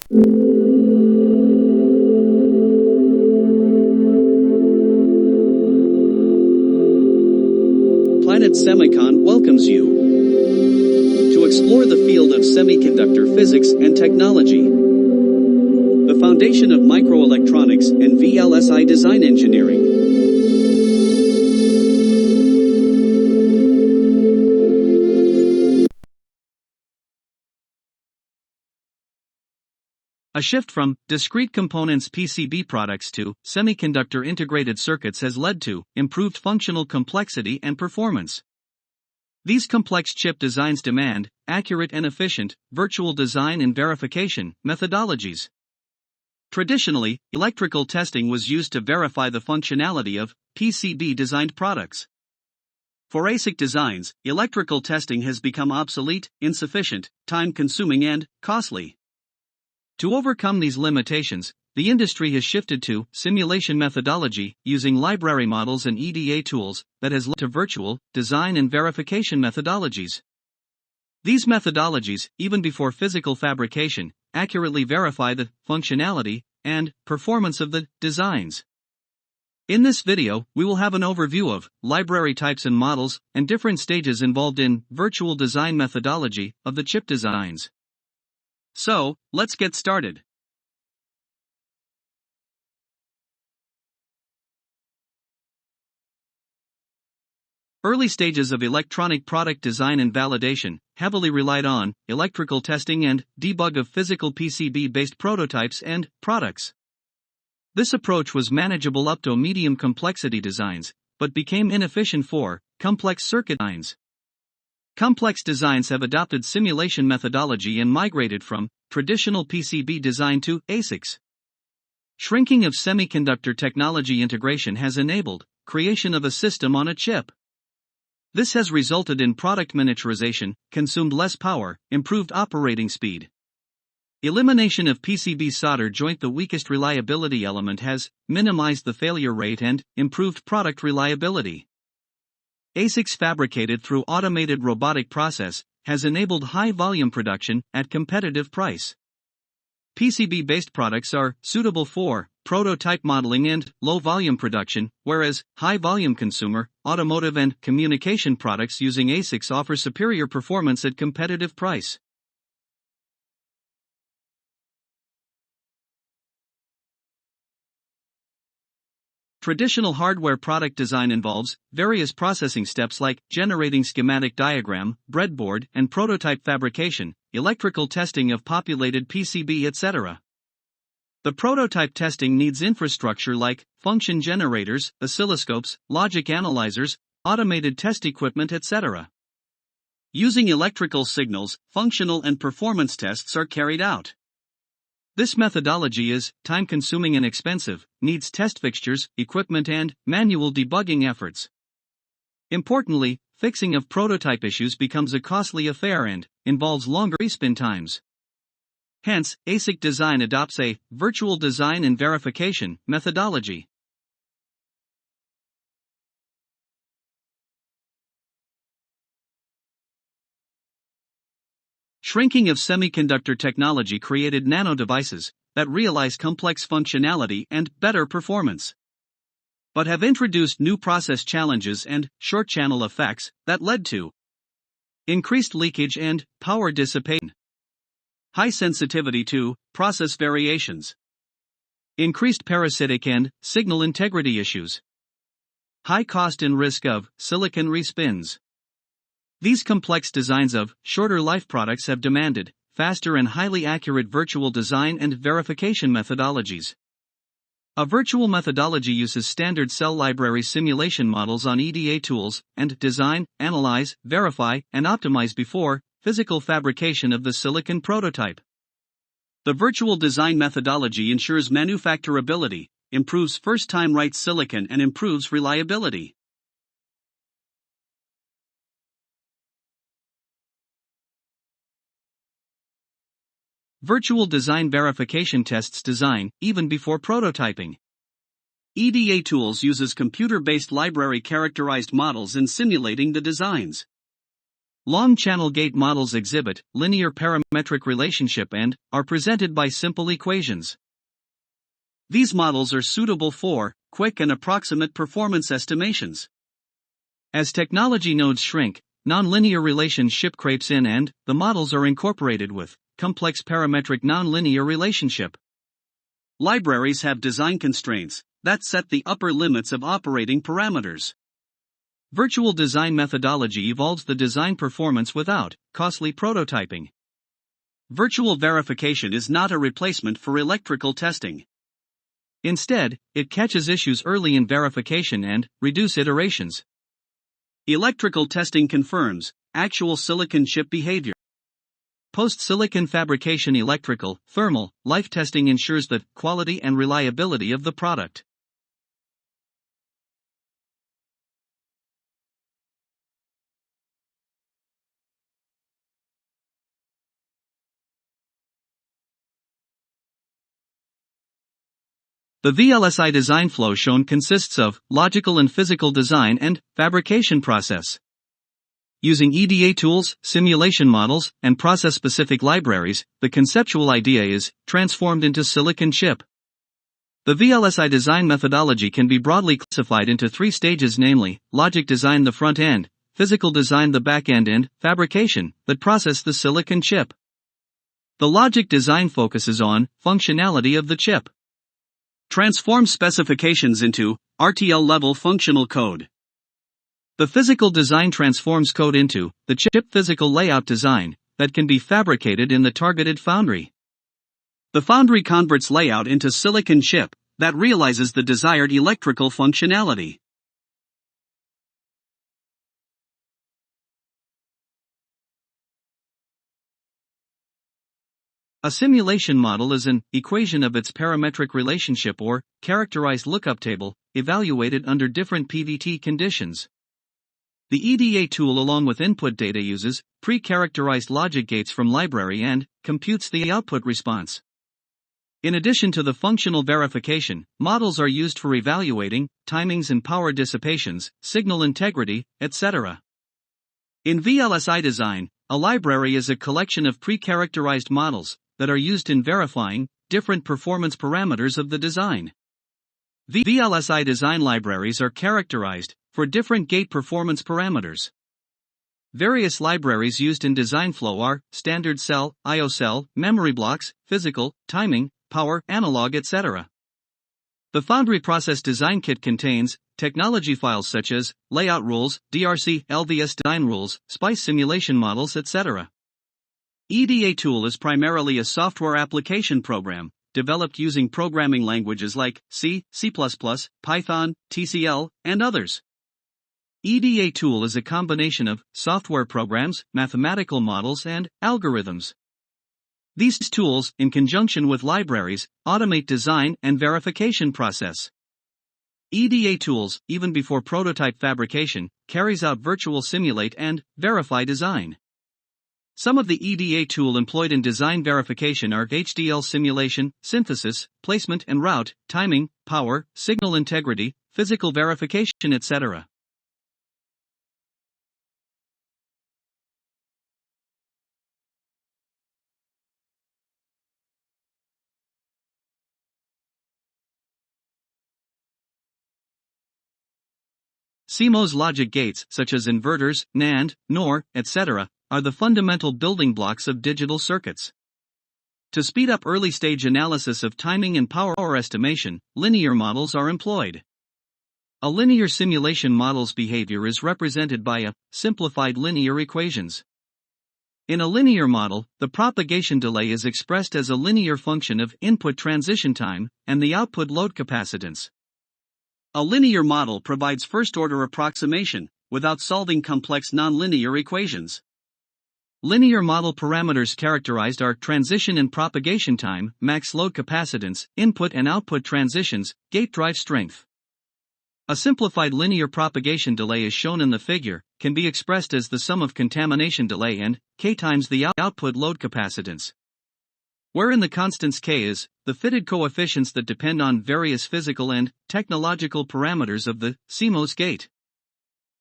Planet Semicon welcomes you to explore the field of semiconductor physics and technology, the foundation of microelectronics and VLSI design engineering. A shift from discrete components PCB products to semiconductor integrated circuits has led to improved functional complexity and performance. These complex chip designs demand accurate and efficient virtual design and verification methodologies. Traditionally, electrical testing was used to verify the functionality of PCB-designed products. For ASIC designs, electrical testing has become obsolete, insufficient, time-consuming and costly. To overcome these limitations, the industry has shifted to simulation methodology using library models and EDA tools that has led to virtual design and verification methodologies. These methodologies, even before physical fabrication, accurately verify the functionality and performance of the designs. In this video, we will have an overview of library types and models and different stages involved in virtual design methodology of the chip designs. So, let's get started. Early stages of electronic product design and validation heavily relied on electrical testing and debug of physical PCB-based prototypes and products. This approach was manageable up to medium complexity designs, but became inefficient for complex circuit designs. Complex designs have adopted simulation methodology and migrated from traditional PCB design to ASICs. Shrinking of semiconductor technology integration has enabled creation of a system on a chip. This has resulted in product miniaturization, consumed less power, improved operating speed. Elimination of PCB solder joint, the weakest reliability element, has minimized the failure rate and improved product reliability. ASICs fabricated through automated robotic process has enabled high-volume production at competitive price. PCB-based products are suitable for prototype modeling and low-volume production, whereas high-volume consumer, automotive and communication products using ASICs offer superior performance at competitive price. Traditional hardware product design involves various processing steps like generating schematic diagram, breadboard, and prototype fabrication, electrical testing of populated PCB, etc. The prototype testing needs infrastructure like function generators, oscilloscopes, logic analyzers, automated test equipment, etc. Using electrical signals, functional and performance tests are carried out. This methodology is time-consuming and expensive, needs test fixtures, equipment, and manual debugging efforts. Importantly, fixing of prototype issues becomes a costly affair and involves longer respin times. Hence, ASIC design adopts a virtual design and verification methodology. Shrinking of semiconductor technology created nano devices that realize complex functionality and better performance, but have introduced new process challenges and short channel effects that led to increased leakage and power dissipation, high sensitivity to process variations, increased parasitic and signal integrity issues, high cost and risk of silicon respins. These complex designs of shorter life products have demanded faster and highly accurate virtual design and verification methodologies. A virtual methodology uses standard cell library simulation models on EDA tools and design, analyze, verify, and optimize before physical fabrication of the silicon prototype. The virtual design methodology ensures manufacturability, improves first-time right silicon, and improves reliability. Virtual design verification tests design even before prototyping. EDA tools uses computer-based library characterized models in simulating the designs. Long channel gate models exhibit linear parametric relationship and are presented by simple equations. These models are suitable for quick and approximate performance estimations. As technology nodes shrink, nonlinear relationship creeps in and the models are incorporated with complex parametric nonlinear relationship. Libraries have design constraints that set the upper limits of operating parameters. Virtual design methodology evolves the design performance without costly prototyping. Virtual verification is not a replacement for electrical testing. Instead, it catches issues early in verification and reduces iterations. Electrical testing confirms actual silicon chip behavior. Post-silicon fabrication electrical, thermal, life testing ensures the quality and reliability of the product. The VLSI design flow shown consists of logical and physical design and fabrication process. Using EDA tools, simulation models, and process-specific libraries, the conceptual idea is transformed into silicon chip. The VLSI design methodology can be broadly classified into three stages, namely, logic design the front end, physical design the back end, and fabrication that process the silicon chip. The logic design focuses on functionality of the chip. Transforms specifications into RTL-level functional code. The physical design transforms code into the chip physical layout design that can be fabricated in the targeted foundry. The foundry converts layout into silicon chip that realizes the desired electrical functionality. A simulation model is an equation of its parametric relationship or characterized lookup table, evaluated under different PVT conditions. The EDA tool along with input data uses pre-characterized logic gates from library and computes the output response. In addition to the functional verification, models are used for evaluating timings and power dissipations, signal integrity, etc. In VLSI design, a library is a collection of pre-characterized models that are used in verifying different performance parameters of the design. VLSI design libraries are characterized for different gate performance parameters. Various libraries used in design flow are standard cell, IO cell, memory blocks, physical, timing, power, analog, etc. The Foundry Process Design Kit contains technology files such as layout rules, DRC, LVS design rules, SPICE simulation models, etc. EDA tool is primarily a software application program, developed using programming languages like C, C++, Python, TCL, and others. EDA tool is a combination of software programs, mathematical models, and algorithms. These tools, in conjunction with libraries, automate design and verification process. EDA tools, even before prototype fabrication, carries out virtual simulate and verify design. Some of the EDA tool employed in design verification are HDL simulation, synthesis, placement and route, timing, power, signal integrity, physical verification, etc. CMOS logic gates, such as inverters, NAND, NOR, etc., are the fundamental building blocks of digital circuits. To speed up early-stage analysis of timing and power estimation, linear models are employed. A linear simulation model's behavior is represented by a simplified linear equations. In a linear model, the propagation delay is expressed as a linear function of input transition time and the output load capacitance. A linear model provides first-order approximation without solving complex nonlinear equations. Linear model parameters characterized are transition and propagation time, max load capacitance, input and output transitions, gate drive strength. A simplified linear propagation delay is shown in the figure, can be expressed as the sum of contamination delay and K times the output load capacitance, wherein the constants K is the fitted coefficients that depend on various physical and technological parameters of the CMOS gate.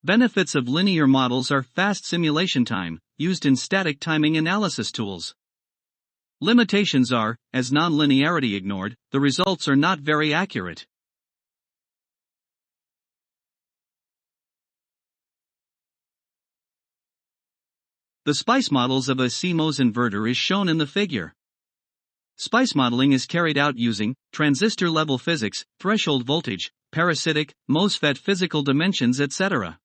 Benefits of linear models are fast simulation time, used in static timing analysis tools. Limitations are, as nonlinearity ignored, the results are not very accurate. The SPICE models of a CMOS inverter is shown in the figure. SPICE modeling is carried out using transistor-level physics, threshold voltage, parasitic, MOSFET physical dimensions, etc.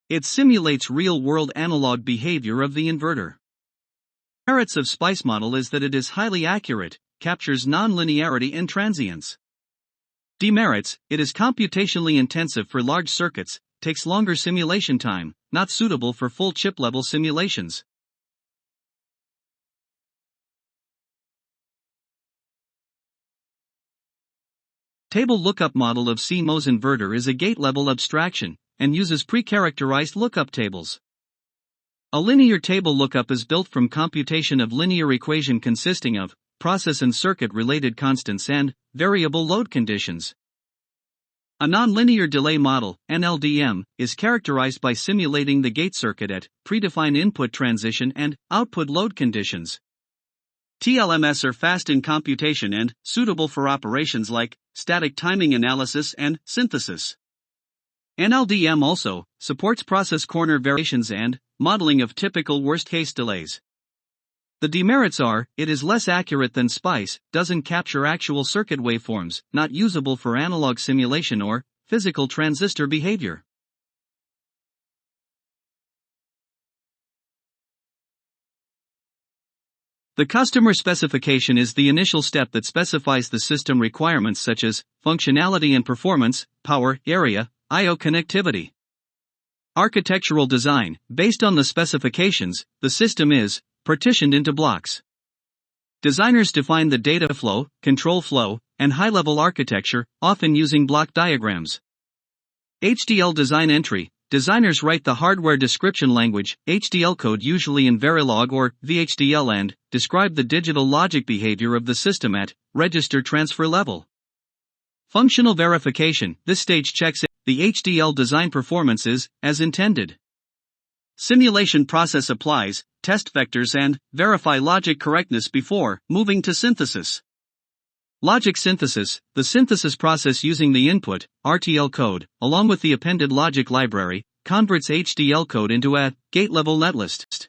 It simulates real-world analog behavior of the inverter. Merits of SPICE model is that it is highly accurate, captures nonlinearity and transients. Demerits, it is computationally intensive for large circuits, takes longer simulation time, not suitable for full chip-level simulations. Table lookup model of CMOS inverter is a gate-level abstraction, and uses pre-characterized lookup tables. A linear table lookup is built from computation of linear equation consisting of process and circuit-related constants and variable load conditions. A nonlinear delay model, NLDM, is characterized by simulating the gate circuit at predefined input transition and output load conditions. TLMS are fast in computation and suitable for operations like static timing analysis and synthesis. NLDM also supports process corner variations and modeling of typical worst-case delays. The demerits are, it is less accurate than SPICE, doesn't capture actual circuit waveforms, not usable for analog simulation or physical transistor behavior. The customer specification is the initial step that specifies the system requirements such as functionality and performance, power, area, I/O connectivity. Architectural design, based on the specifications, the system is partitioned into blocks. Designers define the data flow, control flow, and high-level architecture, often using block diagrams. HDL design entry. Designers write the hardware description language, HDL code usually in Verilog or VHDL, and describe the digital logic behavior of the system at register transfer level. Functional verification. This stage checks if the HDL design performance is as intended. Simulation process applies, test vectors and verify logic correctness before moving to synthesis. Logic synthesis, the synthesis process using the input, RTL code, along with the appended logic library, converts HDL code into a gate-level netlist.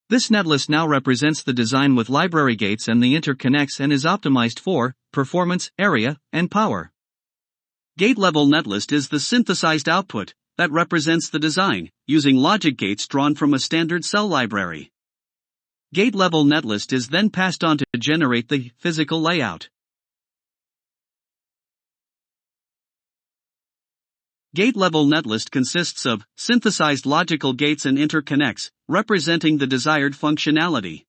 This netlist now represents the design with library gates and the interconnects and is optimized for performance, area, and power. Gate-level netlist is the synthesized output that represents the design, using logic gates drawn from a standard cell library. Gate-level netlist is then passed on to generate the physical layout. Gate-level netlist consists of synthesized logical gates and interconnects, representing the desired functionality.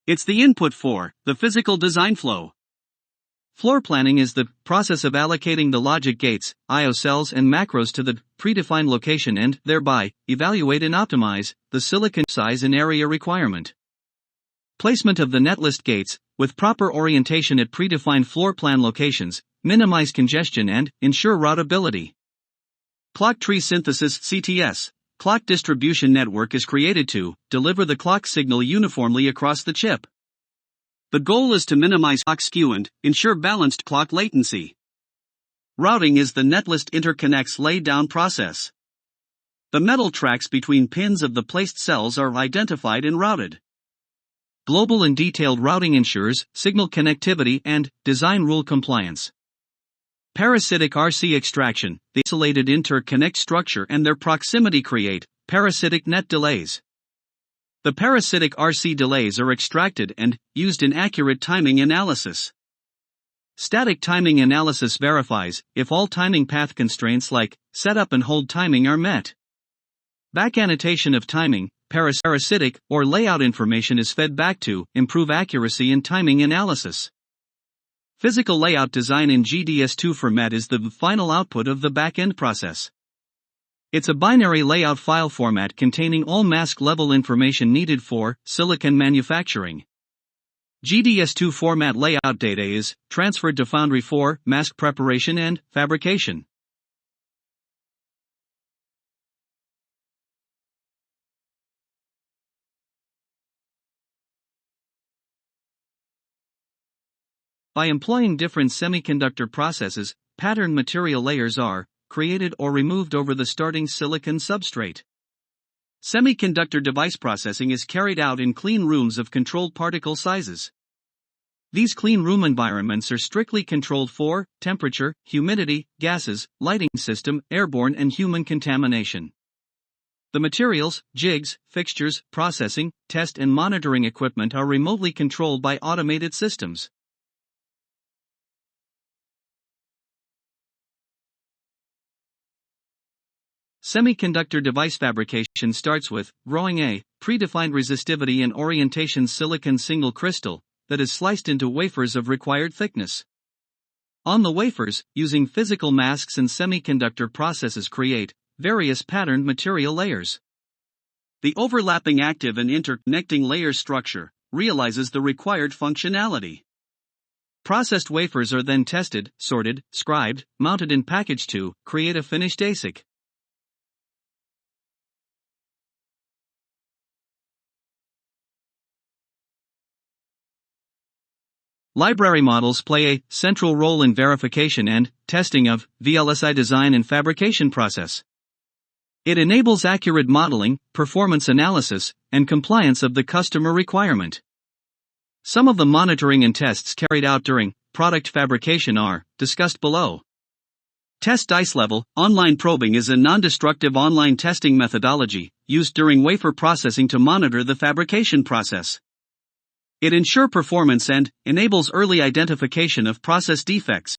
It's the input for the physical design flow. Floor planning is the process of allocating the logic gates, I/O cells and macros to the predefined location and, thereby, evaluate and optimize the silicon size and area requirement. Placement of the netlist gates, with proper orientation at predefined floor plan locations, minimize congestion and ensure routability. Clock tree synthesis (CTS). Clock distribution network is created to deliver the clock signal uniformly across the chip. The goal is to minimize clock skew and ensure balanced clock latency. Routing is the netlist interconnects lay-down process. The metal tracks between pins of the placed cells are identified and routed. Global and detailed routing ensures signal connectivity and design rule compliance. Parasitic RC extraction. The isolated interconnect structure and their proximity create parasitic net delays. The parasitic RC delays are extracted and used in accurate timing analysis. Static timing analysis verifies if all timing path constraints like setup and hold timing are met. Back annotation of timing, parasitic, or layout information is fed back to improve accuracy in timing analysis. Physical layout design in GDS2 format is the final output of the back-end process. It's a binary layout file format containing all mask level information needed for silicon manufacturing. GDS2 format layout data is transferred to Foundry for mask preparation and fabrication. By employing different semiconductor processes, patterned material layers are created or removed over the starting silicon substrate. Semiconductor device processing is carried out in clean rooms of controlled particle sizes. These clean room environments are strictly controlled for temperature, humidity, gases, lighting system, airborne and human contamination. The materials, jigs, fixtures, processing, test and monitoring equipment are remotely controlled by automated systems. Semiconductor device fabrication starts with drawing a predefined resistivity and orientation silicon single crystal that is sliced into wafers of required thickness. On the wafers, using physical masks and semiconductor processes create various patterned material layers. The overlapping active and interconnecting layer structure realizes the required functionality. Processed wafers are then tested, sorted, scribed, mounted and packaged to create a finished ASIC. Library models play a central role in verification and testing of VLSI design and fabrication process. It enables accurate modeling, performance analysis, and compliance of the customer requirement. Some of the monitoring and tests carried out during product fabrication are discussed below. Test dice level online probing is a non-destructive online testing methodology used during wafer processing to monitor the fabrication process. It ensures performance and enables early identification of process defects.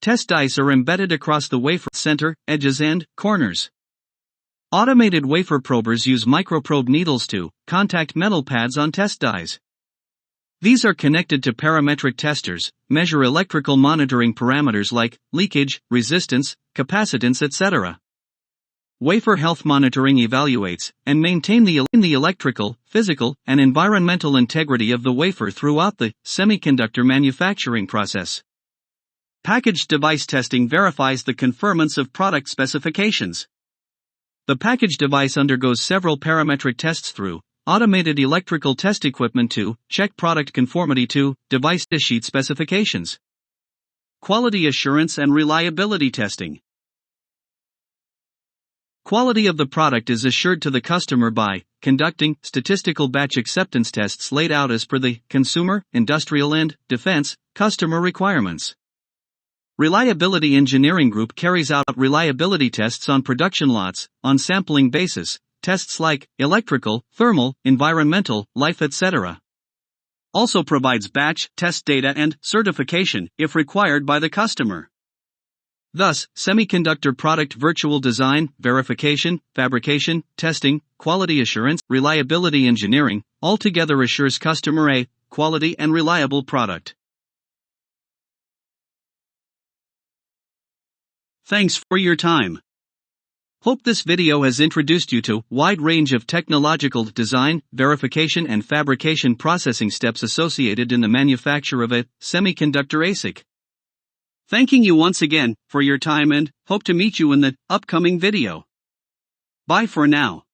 Test dice are embedded across the wafer center, edges and corners. Automated wafer probers use microprobe needles to contact metal pads on test dies. These are connected to parametric testers, measure electrical monitoring parameters like leakage, resistance, capacitance, etc. Wafer health monitoring evaluates and maintain the electrical, physical, and environmental integrity of the wafer throughout the semiconductor manufacturing process. Packaged device testing verifies the conformance of product specifications. The packaged device undergoes several parametric tests through automated electrical test equipment to check product conformity to device sheet specifications. Quality assurance and reliability testing. Quality of the product is assured to the customer by conducting statistical batch acceptance tests laid out as per the consumer, industrial and defense customer requirements. Reliability engineering group carries out reliability tests on production lots on sampling basis, tests like electrical, thermal, environmental, life, etc. Also provides batch test data and certification if required by the customer. Thus, semiconductor product virtual design, verification, fabrication, testing, quality assurance, reliability engineering, altogether assures customer a quality and reliable product. Thanks for your time. Hope this video has introduced you to a wide range of technological design, verification and fabrication processing steps associated in the manufacture of a semiconductor ASIC. Thanking you once again for your time and hope to meet you in the upcoming video. Bye for now.